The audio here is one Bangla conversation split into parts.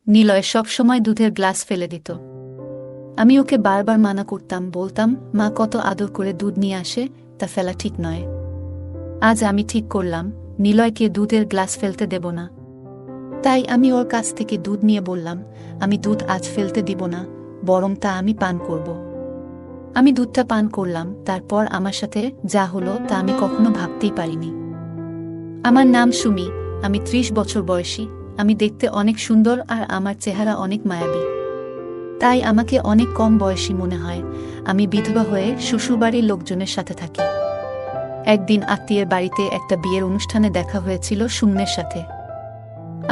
নিলয় সবসময় দুধের গ্লাস ফেলে দিত। আমি ওকে বারবার মানা করতাম, বলতাম মা কত আদর করে দুধ নিয়ে আসে, তা ফেলা ঠিক নয়। আজ আমি ঠিক করলাম নিলয়কে দুধের গ্লাস ফেলতে দেব না। তাই আমি ওর কাছ থেকে দুধ নিয়ে বললাম, আমি দুধ আজ ফেলতে দিব না, বরং তা আমি পান করব। আমি দুধটা পান করলাম, তারপর আমার সাথে যা হলো তা আমি কখনো ভাবতেই পারিনি। আমার নাম সুমি, আমি 30 বছর বয়সী। আমি দেখতে অনেক সুন্দর আর আমার চেহারা অনেক মায়াবী। তাই আমাকে অনেক কম বয়সী মনে হয়। আমি বিধবা হয়ে শ্বশুরবাড়ির লোকজনের সাথে থাকি। একদিন আত্মীয়ের বাড়িতে একটা বিয়ের অনুষ্ঠানে দেখা হয়েছিল সুমনের সাথে।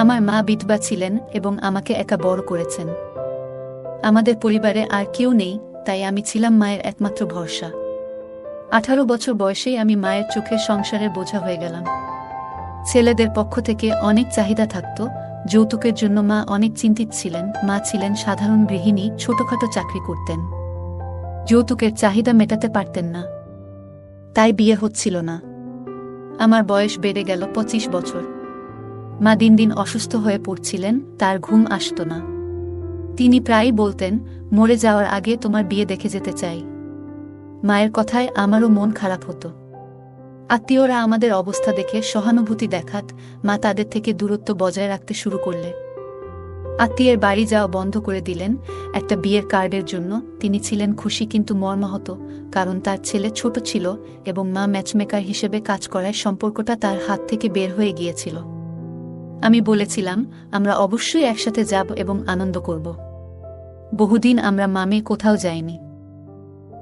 আমার মা বিধবা ছিলেন এবং আমাকে একা বড় করেছেন। আমাদের পরিবারে আর কেউ নেই, তাই আমি ছিলাম মায়ের একমাত্র ভরসা। 18 বছর বয়সেই আমি মায়ের চোখে সংসারের বোঝা হয়ে গেলাম। ছেলেদের পক্ষ থেকে অনেক চাহিদা থাকত। যৌতুকের জন্য মা অনেক চিন্তিত ছিলেন। মা ছিলেন সাধারণ গৃহিণী, ছোটখাটো চাকরি করতেন। যৌতুকের চাহিদা মেটাতে পারতেন না, তাই বিয়ে হচ্ছিল না। আমার বয়স বেড়ে গেল 25 বছর। মা দিন দিন অসুস্থ হয়ে পড়ছিলেন, তার ঘুম আসত না। তিনি প্রায়ই বলতেন, মরে যাওয়ার আগে তোমার বিয়ে দেখে যেতে চাই। মায়ের কথায় আমারও মন খারাপ হতো। আত্মীয়রা আমাদের অবস্থা দেখে সহানুভূতি দেখাত, মা তাদের থেকে দূরত্ব বজায় রাখতে শুরু করলে। আত্মীয়ের বাড়ি যাওয়া বন্ধ করে দিলেন একটা বিয়ের কার্ডের জন্য। তিনি ছিলেন খুশি কিন্তু মর্মাহত, কারণ তার ছেলে ছোট ছিল এবং মা ম্যাচমেকার হিসেবে কাজ করায় সম্পর্কটা তার হাত থেকে বের হয়ে গিয়েছিল। আমি বলেছিলাম, আমরা অবশ্যই একসাথে যাব এবং আনন্দ করব। বহুদিন আমরা মামে কোথাও যাইনি।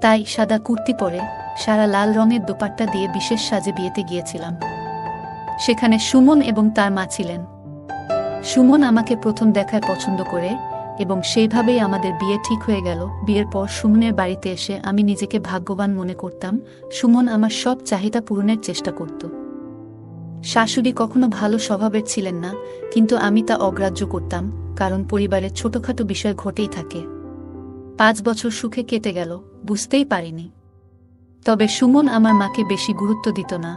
তাই সাদা কুর্তি পরে সারা লাল রঙের দোপাট্টা দিয়ে বিশেষ সাজে বিয়েতে গিয়েছিলাম। সেখানে সুমন এবং তার মা ছিলেন। সুমন আমাকে প্রথম দেখায় পছন্দ করে এবং সেইভাবেই আমাদের বিয়ে ঠিক হয়ে গেল। বিয়ের পর সুমনের বাড়িতে এসে আমি নিজেকে ভাগ্যবান মনে করতাম। সুমন আমার সব চাহিদা পূরণের চেষ্টা করত। শাশুড়ি কখনো ভালো স্বভাবের ছিলেন না, কিন্তু আমি তা অগ্রাহ্য করতাম, কারণ পরিবারের ছোটখাটো বিষয় ঘটেই থাকে। 5 বছর সুখে কেটে গেল, বুঝতেই পারিনি। তবে সুমন আমার মাকে বেশি গুরুত্ব দিত না।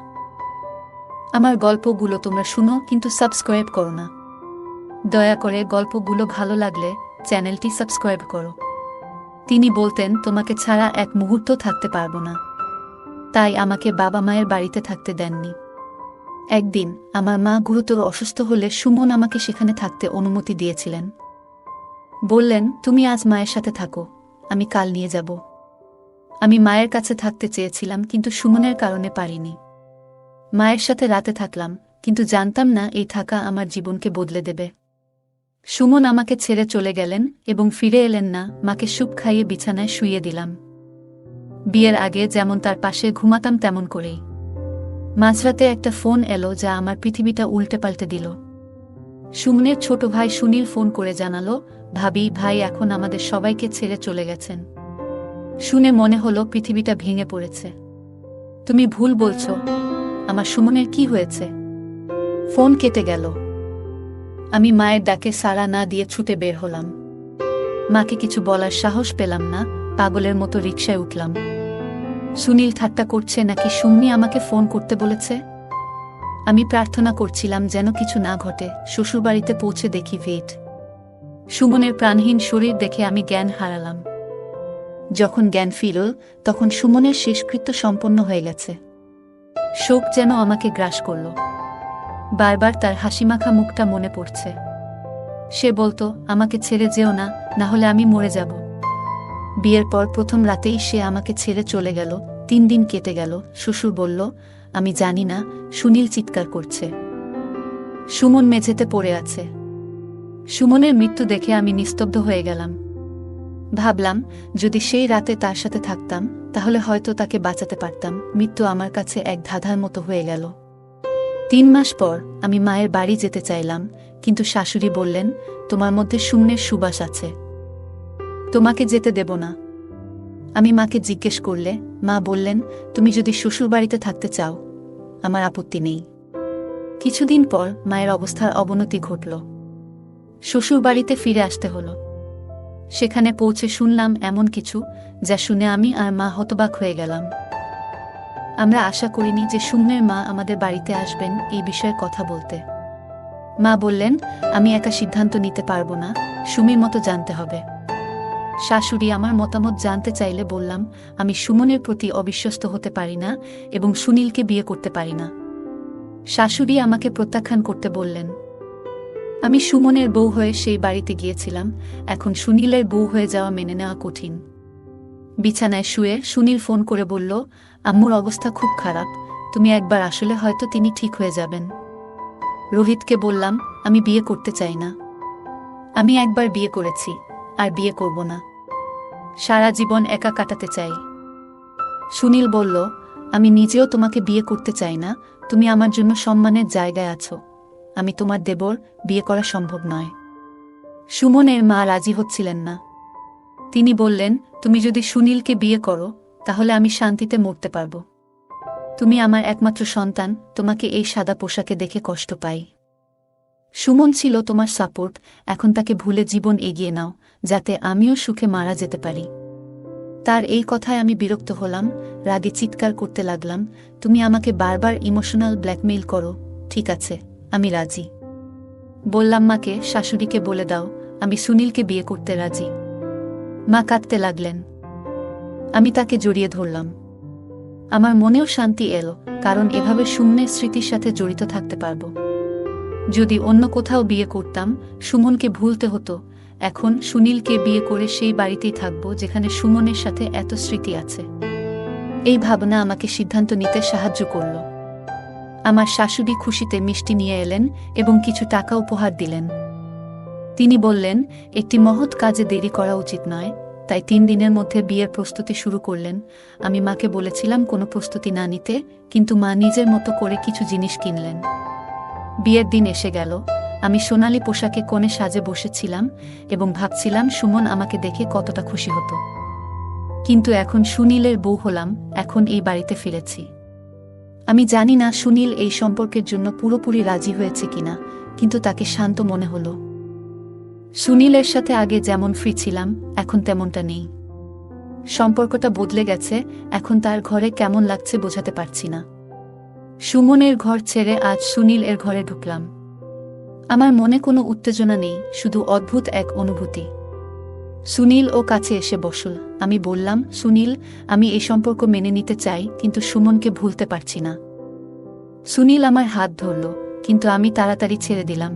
আমার গল্পগুলো তোমরা শুনো, কিন্তু সাবস্ক্রাইব করো না। দয়া করে গল্পগুলো ভালো লাগলে চ্যানেলটি সাবস্ক্রাইব করো। তিনি বলতেন, তোমাকে ছাড়া এক মুহূর্ত থাকতে পারবো না। তাই আমাকে বাবা মায়ের বাড়িতে থাকতে দেননি। একদিন আমার মা গুরুতর অসুস্থ হলে সুমন আমাকে সেখানে থাকতে অনুমতি দিয়েছিলেন। বললেন, তুমি আজ মায়ের সাথে থাকো, আমি কাল নিয়ে যাব। আমি মায়ের কাছে থাকতে চেয়েছিলাম, কিন্তু সুমনের কারণে পারিনি। মায়ের সাথে রাতে থাকলাম, কিন্তু জানতাম না এই থাকা আমার জীবনকে বদলে দেবে। সুমন আমাকে ছেড়ে চলে গেলেন এবং ফিরে এলেন না। মাকে স্যুপ খাইয়ে বিছানায় শুইয়ে দিলাম। বিয়ের আগে যেমন তার পাশে ঘুমাতাম তেমন করেই। মাঝরাতে একটা ফোন এলো যা আমার পৃথিবীটা উল্টে পাল্টে দিল। সুমনের ছোট ভাই সুনীল ফোন করে জানালো, ভাই এখন আমাদের সবাইকে ছেড়ে চলে গেছেন। শুনে মনে হলো পৃথিবীটা ভেঙে পড়েছে। তুমি ভুল বলছো, আমার সুমনের কি হয়েছে? ফোন কেটে গেল। আমি মায়ের ডাকে সাড়া না দিয়ে ছুটে বের হলাম। মাকে কিছু বলার সাহস পেলাম না, পাগলের মতো রিকশায় উঠলাম। সুনীল ঠাট্টা করছে নাকি সুম্মি আমাকে ফোন করতে বলেছে? আমি প্রার্থনা করছিলাম যেন কিছু না ঘটে। শ্বশুরবাড়িতে পৌঁছে দেখি ভেট। সুমনের প্রাণহীন শরীর দেখে আমি জ্ঞান হারালাম। যখন জ্ঞান ফিরল, তখন সুমনের শেষকৃত্য সম্পন্ন হয়ে গেছে। শোক যেন আমাকে গ্রাস করল। বারবার তার হাসিমাখা মুখটা মনে পড়ছে। সে বলতো, আমাকে ছেড়ে যেও না, না হলে আমি মরে যাব। বিয়ের পর প্রথম রাতেই সে আমাকে ছেড়ে চলে গেল। 3 দিন কেটে গেল। শ্বশুর বলল, আমি জানি না। সুনীল চিৎকার করছে। সুমন মেঝেতে পড়ে আছে। সুমনের মৃত্যু দেখে আমি নিস্তব্ধ হয়ে গেলাম। ভাবলাম, যদি সেই রাতে তার সাথে থাকতাম তাহলে হয়তো তাকে বাঁচাতে পারতাম। মৃত্যু আমার কাছে এক ধাঁধার মতো হয়ে গেল। 3 মাস পর আমি মায়ের বাড়ি যেতে চাইলাম, কিন্তু শাশুড়ি বললেন, তোমার মধ্যে সুমনের সুবাস আছে, তোমাকে যেতে দেব না। আমি মাকে জিজ্ঞেস করলে মা বললেন, তুমি যদি শ্বশুরবাড়িতে থাকতে চাও, আমার আপত্তি নেই। কিছুদিন পর মায়ের অবস্থার অবনতি ঘটল। শ্বশুরবাড়িতে ফিরে আসতে হলো। সেখানে পৌঁছে শুনলাম এমন কিছু যা শুনে আমি আর মা হতবাক হয়ে গেলাম। আমরা আশা করিনি যে সুমনের মা আমাদের বাড়িতে আসবেন এই বিষয়ে কথা বলতে। মা বললেন, আমি একা সিদ্ধান্ত নিতে পারবো না, সুমির মতো জানতে হবে। শাশুড়ি আমার মতামত জানতে চাইলে বললাম, আমি সুমনের প্রতি অবিশ্বস্ত হতে পারি না এবং সুনীলকে বিয়ে করতে পারি না। শাশুড়ি আমাকে প্রত্যাখ্যান করতে বললেন। আমি সুমনের বউ হয়ে সেই বাড়িতে গিয়েছিলাম, এখন সুনীলের বউ হয়ে যাওয়া মেনে নেওয়া কঠিন। বিছানায় শুয়ে সুনীল ফোন করে বলল, আম্মুর অবস্থা খুব খারাপ, তুমি একবার আসলে হয়তো তিনি ঠিক হয়ে যাবেন। রোহিতকে বললাম, আমি বিয়ে করতে চাই না। আমি একবার বিয়ে করেছি, আর বিয়ে করব না। সারা জীবন একা কাটাতে চাই। সুনীল বলল, আমি নিজেও তোমাকে বিয়ে করতে চাই না, তুমি আমার জন্য সম্মানের জায়গায় আছো, আমি তোমার দেবর, বিয়ে করা সম্ভব নয়। সুমনের মা রাজি হচ্ছিলেন না। তিনি বললেন, তুমি যদি সুনীলকে বিয়ে করো তাহলে আমি শান্তিতে মরতে পারব। তুমি আমার একমাত্র সন্তান, তোমাকে এই সাদা পোশাকে দেখে কষ্ট পাই। সুমন ছিল তোমার সাপোর্ট, এখন তাকে ভুলে জীবন এগিয়ে নাও, যাতে আমিও সুখে মারা যেতে পারি। তার এই কথায় আমি বিরক্ত হলাম, রাগে চিৎকার করতে লাগলাম, তুমি আমাকে বারবার ইমোশনাল ব্ল্যাকমেইল করো, ঠিক আছে, আমি রাজি। বললাম মাকে, শাশুড়িকে বলে দাও আমি সুনীলকে বিয়ে করতে রাজি। মা কাঁদতে লাগলেন। আমি তাকে জড়িয়ে ধরলাম। আমার মনেও শান্তি এলো, কারণ এভাবে সুমনের স্মৃতির সাথে জড়িত থাকতে পারব। যদি অন্য কোথাও বিয়ে করতাম সুমনকে ভুলতে হতো, এখন সুনীলকে বিয়ে করে সেই বাড়িতেই থাকব যেখানে সুমনের সাথে এত স্মৃতি আছে। এই ভাবনা আমাকে সিদ্ধান্ত নিতে সাহায্য করল। আমার শাশুড়ি খুশিতে মিষ্টি নিয়ে এলেন এবং কিছু টাকা উপহার দিলেন। তিনি বললেন, একটি মহৎ কাজে দেরি করা উচিত নয়, তাই 3 দিনের মধ্যে বিয়ের প্রস্তুতি শুরু করলেন। আমি মাকে বলেছিলাম কোনো প্রস্তুতি না নিতে, কিন্তু মা নিজের মতো করে কিছু জিনিস কিনলেন। বিয়ের দিন এসে গেল। আমি সোনালী পোশাকে কোণে সাজে বসেছিলাম এবং ভাবছিলাম সুমন আমাকে দেখে কতটা খুশি হতো। কিন্তু এখন সুনীলের বউ হলাম, এখন এই বাড়িতে ফিরেছি। আমি জানি না সুনীল এই সম্পর্কের জন্য পুরোপুরি রাজি হয়েছে কিনা, কিন্তু তাকে শান্ত মনে হলো। সুনীলের সাথে আগে যেমন ফ্রি ছিলাম, এখন তেমনটা নেই। সম্পর্কটা বদলে গেছে, এখন তার ঘরে কেমন লাগছে বোঝাতে পারছি না। সুমনের ঘর ছেড়ে আজ সুনীল এর ঘরে ঢুকলাম। আমার মনে কোনো উত্তেজনা নেই, শুধু অদ্ভুত এক অনুভূতি। সুনীল ও কাছে এসে বসল। আমি বললাম, সুনীল, আমি এই সম্পর্ক মেনে নিতে চাই, কিন্তু সুমনকে ভুলতে পারছি না। সুনীল আমার হাত ধরল, কিন্তু আমি তাড়াতাড়ি ছেড়ে দিলাম।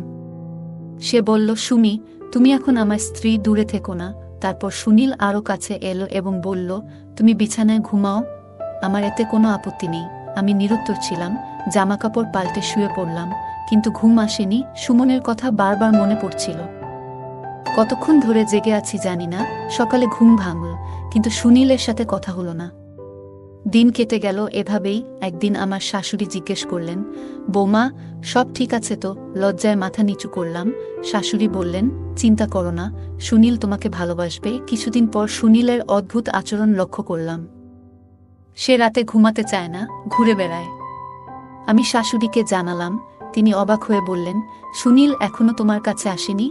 সে বলল, সুমি, তুমি এখন আমার স্ত্রী, দূরে থেকো না। তারপর সুনীল আরও কাছে এলো এবং বলল, তুমি বিছানায় ঘুমাও, আমার এতে কোনো আপত্তি নেই। আমি নিরুত্তর ছিলাম, জামাকাপড় পাল্টে শুয়ে পড়লাম, কিন্তু ঘুম আসেনি। সুমনের কথা বারবার মনে পড়ছিল। কতক্ষণ ধরে জেগে আছি জানি না। সকালে ঘুম ভাঙল, কিন্তু সুনীলের সাথে কথা হলো না। দিন কেটে গেল এভাবেই। একদিন আমার শাশুড়ি জিজ্ঞেস করলেন, বৌমা, সব ঠিক আছে তো? লজ্জায় মাথা নিচু করলাম। শাশুড়ি বললেন, চিন্তা করো না, সুনীল তোমাকে ভালোবাসবে। কিছুদিন পর সুনীলের অদ্ভুত আচরণ লক্ষ্য করলাম। সে রাতে ঘুমাতে চায় না, ঘুরে বেড়ায়। আমি শাশুড়িকে জানালাম। তিনি অবাক হয়ে বললেন, সুনীল এখনো তোমার কাছে আসেনি?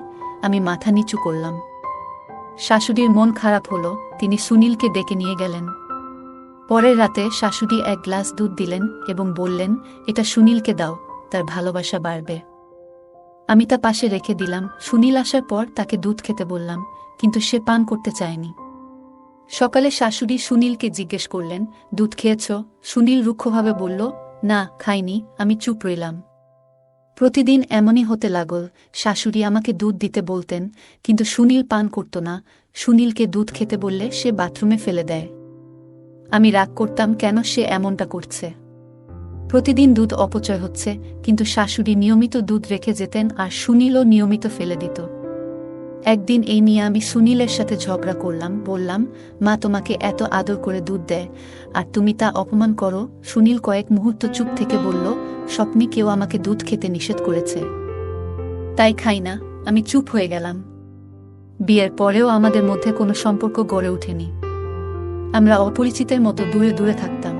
আমি মাথা নিচু করলাম। শাশুড়ির মন খারাপ হলো, তিনি সুনীলকে ডেকে নিয়ে গেলেন। পরের রাতে শাশুড়ি 1 গ্লাস দুধ দিলেন এবং বললেন, এটা সুনীলকে দাও, তার ভালোবাসা বাড়বে। আমি তা পাশে রেখে দিলাম। সুনীল আসার পর তাকে দুধ খেতে বললাম, কিন্তু সে পান করতে চায়নি। সকালে শাশুড়ি সুনীলকে জিজ্ঞেস করলেন, দুধ খেয়েছ? সুনীল রুক্ষভাবে বলল, না, খাইনি। আমি চুপ রইলাম। প্রতিদিন এমনই হতে লাগল। শাশুড়ি আমাকে দুধ দিতে বলতেন, কিন্তু সুনীল পান করত না। সুনীলকে দুধ খেতে বললে সে বাথরুমে ফেলে দেয়। আমি রাগ করতাম, কেন সে এমনটা করছে। প্রতিদিন দুধ অপচয় হচ্ছে, কিন্তু শাশুড়ি নিয়মিত দুধ রেখে যেতেন আর সুনীলও নিয়মিত ফেলে দিত। একদিন এই নিয়ে আমি সুনীলের সাথে ঝগড়া করলাম। বললাম, মা তোমাকে এত আদর করে দুধ দেয়, আর তুমি তা অপমান করো। সুনীল কয়েক মুহূর্ত চুপ থেকে বলল, স্বপ্নে কেউ আমাকে দুধ খেতে নিষেধ করেছে, তাই খাই না। আমি চুপ হয়ে গেলাম। বিয়ের পরেও আমাদের মধ্যে কোনো সম্পর্ক গড়ে ওঠেনি। আমরা অপরিচিতের মতো দূরে দূরে থাকতাম।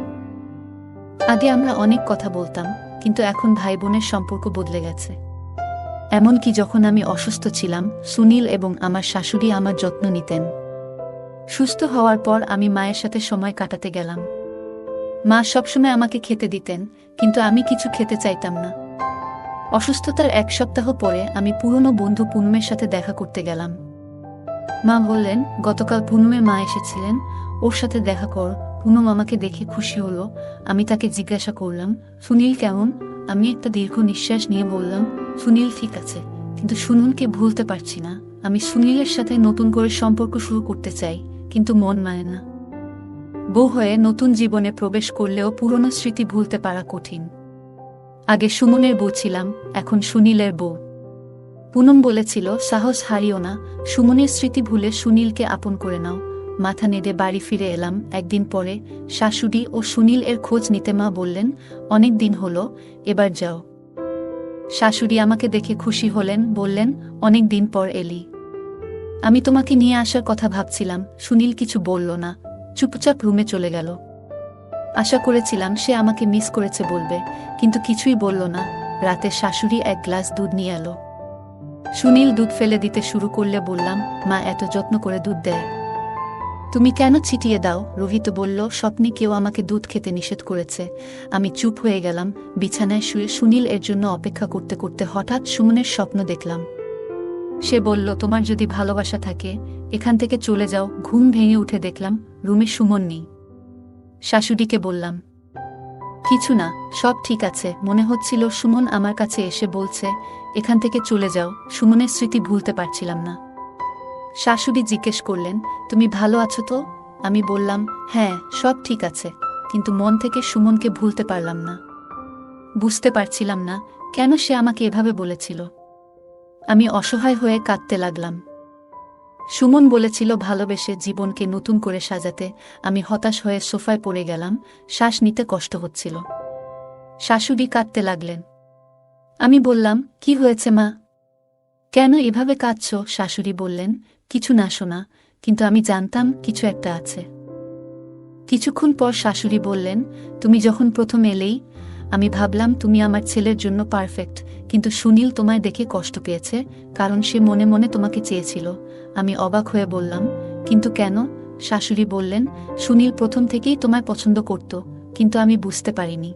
আগে আমরা অনেক কথা বলতাম, কিন্তু এখন ভাই বোনের সম্পর্ক বদলে গেছে। এমনকি যখন আমি অসুস্থ ছিলাম, সুনীল এবং আমার শাশুড়ি আমার যত্ন নিতেন। সুস্থ হওয়ার পর আমি মায়ের সাথে সময় কাটাতে গেলাম। মা সবসময় আমাকে খেতে দিতেন, কিন্তু আমি কিছু খেতে চাইতাম না। অসুস্থতার 1 সপ্তাহ পরে আমি পুরনো বন্ধু পুনমের সাথে দেখা করতে গেলাম। মা বললেন, গতকাল পুনমের মা এসেছিলেন, ওর সাথে দেখা কর। পুনম আমাকে দেখে খুশি হলো। আমি তাকে জিজ্ঞাসা করলাম, সুনীল কেমন? আমি একটা দীর্ঘ নিঃশ্বাস নিয়ে বললাম, সুনীল ঠিক আছে, কিন্তু সুনীলকে ভুলতে পারছি না। আমি সুনীলের সাথে নতুন করে সম্পর্ক শুরু করতে চাই, কিন্তু মন মানে না। বউ হয়ে নতুন জীবনে প্রবেশ করলেও পুরনো স্মৃতি ভুলতে পারা কঠিন। আগে সুমনের বউ ছিলাম, এখন সুনীলের বউ। পুনম বলেছিল, সাহস হারিও না, সুমনের স্মৃতি ভুলে সুনীলকে আপন করে নাও। মাথা নেড়ে বাড়ি ফিরে এলাম। একদিন পরে শাশুড়ি ও সুনীল এর খোঁজ নিতে মা বললেন, অনেক দিন হলো, এবার যাও। শাশুড়ি আমাকে দেখে খুশি হলেন, বললেন, অনেক দিন পর এলি। আমি তোমাকে নিয়ে আসার কথা ভাবছিলাম। সুনীল কিছু বলল না, চুপচাপ রুমে চলে গেল। আশা করেছিলাম সে আমাকে মিস করেছে বলবে, কিন্তু কিছুই বলল না। রাতে শাশুড়ি 1 গ্লাস দুধ নিয়ে এলো। সুনীল দুধ ফেলে দিতে শুরু করলে বললাম, মা এত যত্ন করে দুধ দেয়, তুমি কেন ছিটিয়ে দাও? রোহিত বলল, স্বপ্নে কেউ আমাকে দুধ খেতে নিষেধ করেছে। আমি চুপ হয়ে গেলাম। বিছানায় শুয়ে সুনীল এর জন্য অপেক্ষা করতে করতে হঠাৎ সুমনের স্বপ্ন দেখলাম। সে বলল, তোমার যদি ভালোবাসা থাকে এখান থেকে চলে যাও। ঘুম ভেঙে উঠে দেখলাম রুমে সুমন নেই। শাশুড়িকে বললাম, কিছু না, সব ঠিক আছে। মনে হচ্ছিল সুমন আমার কাছে এসে বলছে, এখান থেকে চলে যাও। সুমনের স্মৃতি ভুলতে পারছিলাম না। শাশুড়ি জিজ্ঞেস করলেন, তুমি ভালো আছো তো? আমি বললাম, হ্যাঁ, সব ঠিক আছে, কিন্তু মন থেকে সুমনকে ভুলতে পারলাম না। বুঝতে পারছিলাম না কেন সে আমাকে এভাবে বলেছিল। আমি অসহায় হয়ে কাঁদতে লাগলাম। সুমন বলেছিল ভালোবেসে জীবনকে নতুন করে সাজাতে। আমি হতাশ হয়ে সোফায় পড়ে গেলাম। শ্বাস নিতে কষ্ট হচ্ছিল। শাশুড়ি কাঁদতে লাগলেন। আমি বললাম, কি হয়েছে মা? কেন এভাবে কাঁদছ? শাশুড়ি বললেন, কিছু না সোনা, কিন্তু আমি জানতাম কিছু একটা আছে। কিছুক্ষণ পর শাশুড়ি বললেন, তুমি যখন প্রথম এলেই আমি ভাবলাম তুমি আমার ছেলের জন্য পারফেক্ট, কিন্তু সুনীল তোমায় দেখে কষ্ট পেয়েছে, কারণ সে মনে মনে তোমাকে চেয়েছিল। আমি অবাক হয়ে বললাম, কিন্তু কেন? শাশুড়ি বললেন, সুনীল প্রথম থেকেই তোমায় পছন্দ করত, কিন্তু আমি বুঝতে পারিনি।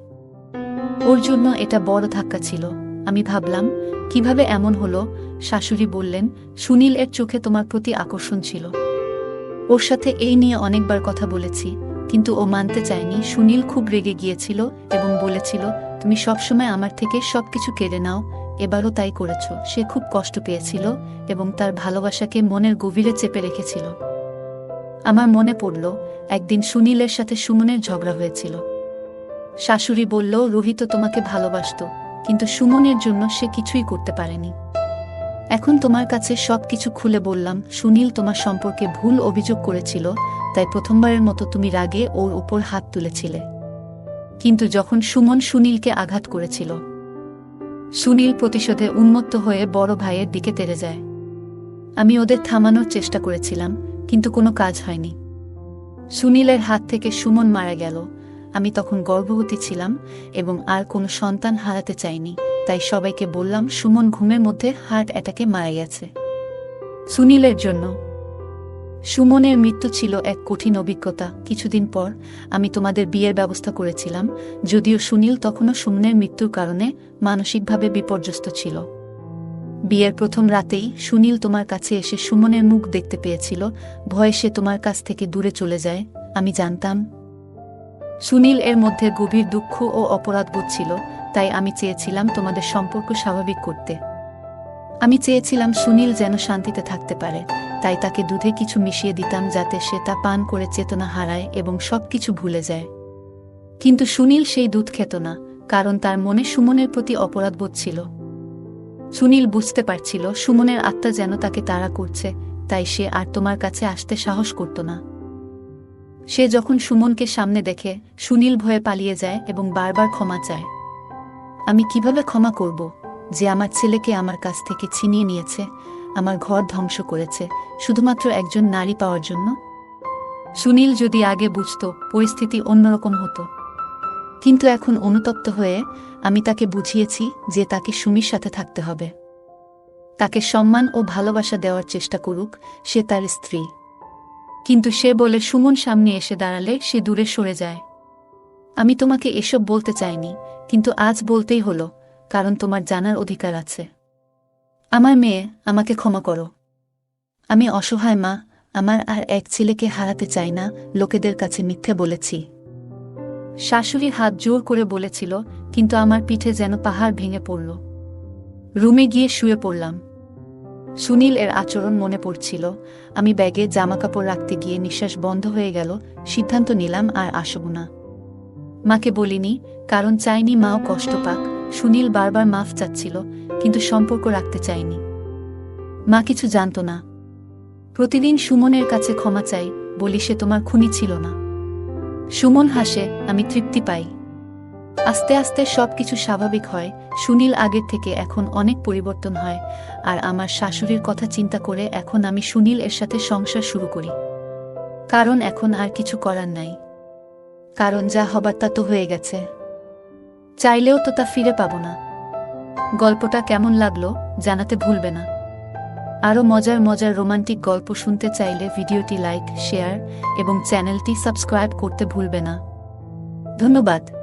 ওর জন্য এটা বড় ধাক্কা ছিল। আমি ভাবলাম, কিভাবে এমন হলো? শাশুড়ি বললেন, সুনীল এর চোখে তোমার প্রতি আকর্ষণ ছিল। ওর সাথে এই নিয়ে অনেকবার কথা বলেছি, কিন্তু ও মানতে চায়নি। সুনীল খুব রেগে গিয়েছিল এবং বলেছিল, তুমি সবসময় আমার থেকে সবকিছু কেড়ে নাও। এবারও তাই করেছ। সে খুব কষ্ট পেয়েছিল এবং তার ভালোবাসাকে মনের গভীরে চেপে রেখেছিল। আমার মনে পড়ল, একদিন সুনীলের সাথে সুমনের ঝগড়া হয়েছিল। শাশুড়ি বলল, রোহিত তোমাকে ভালোবাসত, কিন্তু সুমনের জন্য সে কিছুই করতে পারেনি। এখন তোমার কাছে সবকিছু খুলে বললাম। সুনীল তোমার সম্পর্কে ভুল অভিযোগ করেছিল, তাই প্রথমবারের মতো তুমি রাগে ওর উপর হাত তুলেছিলে। কিন্তু যখন সুমন সুনীলকে আঘাত করেছিল, সুনীল প্রতিশোধে উন্মত্ত হয়ে বড় ভাইয়ের দিকে তেড়ে যায়। আমি ওদের থামানোর চেষ্টা করেছিলাম, কিন্তু কোনো কাজ হয়নি। সুনীলের হাত থেকে সুমন মারা গেল। আমি তখন গর্ভবতী ছিলাম এবং আর কোনো সন্তান হারাতে চাইনি, তাই সবাইকে বললাম সুমন ঘুমের মধ্যে হার্ট অ্যাটাকে মারা গেছে। সুনীলের জন্য। সুমনের মৃত্যু ছিল এক কঠিন অভিজ্ঞতা। কিছুদিন পর আমি তোমাদের বিয়ের ব্যবস্থা করেছিলাম, যদিও সুনীল তখনও সুমনের মৃত্যুর কারণে মানসিকভাবে বিপর্যস্ত ছিল। বিয়ের প্রথম রাতেই সুনীল তোমার কাছে এসে সুমনের মুখ দেখতে পেয়েছিল। ভয়ে সে তোমার কাছ থেকে দূরে চলে যায়। আমি জানতাম সুনীল এর মধ্যে গভীর দুঃখ ও অপরাধবোধ ছিল, তাই আমি চেয়েছিলাম তোমাদের সম্পর্ক স্বাভাবিক করতে। আমি চেয়েছিলাম সুনীল যেন শান্তিতে থাকতে পারে, তাই তাকে দুধে কিছু মিশিয়ে দিতাম যাতে সে তা পান করে চেতনা হারায় এবং সবকিছু ভুলে যায়। কিন্তু সুনীল সেই দুধ খেত না, কারণ তার মনে সুমনের প্রতি অপরাধবোধ ছিল। সুনীল বুঝতে পারছিল সুমনের আত্মা যেন তাকে তাড়া করছে, তাই সে আর তোমার কাছে আসতে সাহস করত না। সে যখন সুমনকে সামনে দেখে, সুনীল ভয়ে পালিয়ে যায় এবং বারবার ক্ষমা চায়। আমি কিভাবে ক্ষমা করব, যে আমার ছেলেকে আমার কাছ থেকে ছিনিয়ে নিয়েছে, আমার ঘর ধ্বংস করেছে, শুধুমাত্র একজন নারী পাওয়ার জন্য? সুনীল যদি আগে বুঝত, পরিস্থিতি অন্যরকম হতো। কিন্তু এখন অনুতপ্ত হয়ে আমি তাকে বুঝিয়েছি যে তাকে সুমির সাথে থাকতে হবে। তাকে সম্মান ও ভালোবাসা দেওয়ার চেষ্টা করুক, সে তার স্ত্রী। কিন্তু সে বলে সুমন সামনে এসে দাঁড়ালে সে দূরে সরে যায়। আমি তোমাকে এসব বলতে চাইনি, কিন্তু আজ বলতেই হলো। কারণ তোমার জানার অধিকার আছে। আমার মেয়ে, আমাকে ক্ষমা করো। আমি অসহায় মা, আমার আর এক ছেলেকে হারাতে চাই না, লোকেদের কাছে মিথ্যে বলেছি। শাশুড়ি হাত জোর করে বলেছিল, কিন্তু আমার পিঠে যেন পাহাড় ভেঙে পড়ল। রুমে গিয়ে শুয়ে পড়লাম। সুনীল এর আচরণ মনে পড়ছিল। আমি ব্যাগে জামাকাপড় রাখতে গিয়ে নিঃশ্বাস বন্ধ হয়ে গেল। সিদ্ধান্ত নিলাম আর আসব না। মাকে বলিনি, কারণ চাইনি মাও কষ্ট পাক। সুনীল বারবার মাফ চাচ্ছিল, কিন্তু সম্পর্ক রাখতে চাইনি। মা কিছু জানত না। প্রতিদিন সুমনের কাছে ক্ষমা চাই, বলি সে তোমার খুনি ছিল না। সুমন হাসে, আমি তৃপ্তি পাই। আস্তে আস্তে সবকিছু স্বাভাবিক হয়। সুনীল আগের থেকে এখন অনেক পরিবর্তন হয়, আর আমার শাশুড়ির কথা চিন্তা করে এখন আমি সুনীল এর সাথে সংসার শুরু করি। কারণ এখন আর কিছু করার নাই। কারণ যা হবার তা তো হয়ে গেছে। চাইলেও তো তা ফিরে পাবো না। গল্পটা কেমন লাগলো জানাতে ভুলবে না। আরও মজার মজার রোমান্টিক গল্প শুনতে চাইলে ভিডিওটি লাইক, শেয়ার এবং চ্যানেলটি সাবস্ক্রাইব করতে ভুলবে না। ধন্যবাদ।